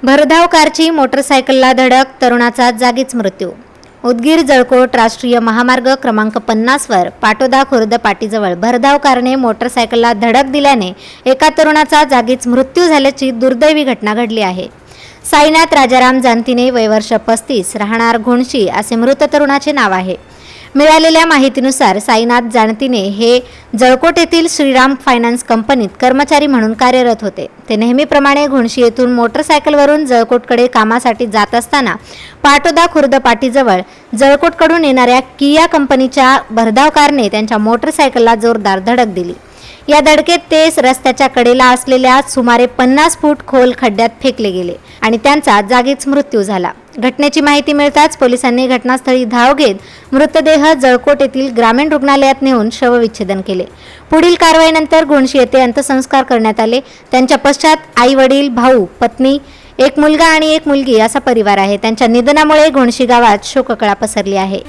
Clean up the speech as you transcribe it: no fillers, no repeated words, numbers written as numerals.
भरधाव कारची मोटरसायकलला धडक, तरुणाचा जागीच मृत्यू। उदगीर जळकोट राष्ट्रीय महामार्ग क्रमांक 50 वर पाटोदा खुर्द पाटीजवळ भरधाव कारने मोटरसायकलला धडक दिल्याने एका तरुणाचा जागीच मृत्यू झाल्याची दुर्दैवी घटना घडली आहे। साईनाथ राजाराम जानतीने वय वर्ष 35 राहणार घोणशी असे मृत तरुणाचे नाव आहे। मिळालेल्या माहितीनुसार साईनाथ जानतीने हे जळकोट येथील श्रीराम फायनान्स कंपनीत कर्मचारी म्हणून कार्यरत होते। ते नेहमीप्रमाणे घोणशी येथून मोटरसायकलवरून जळकोटकडे कामासाठी जात असताना पाटोदा खुर्द पाटीजवळ जळकोटकडून येणाऱ्या किया कंपनीच्या भरधाव कारने त्यांच्या मोटरसायकलला जोरदार धडक दिली। या धडकेत ते रस्त्याच्या कडेला असलेल्या सुमारे 50 फूट खोल खड्ड्यात फेकले गेले आणि त्यांचा जागीच मृत्यू झाला। घटनेची माहिती मिळताच पोलिसांनी घटनास्थळी धाव घेत मृतदेह जळकोट येथील ग्रामीण रुग्णालयात नेऊन शवविच्छेदन केले। पुढील कारवाईनंतर घोणशी येथे अंत्यसंस्कार करण्यात आले। त्यांच्या पश्चात आई वडील, भाऊ, पत्नी, एक मुलगा आणि एक मुलगी असा परिवार आहे। त्यांच्या निधनामुळे घोणशी गावात शोककळा पसरली आहे।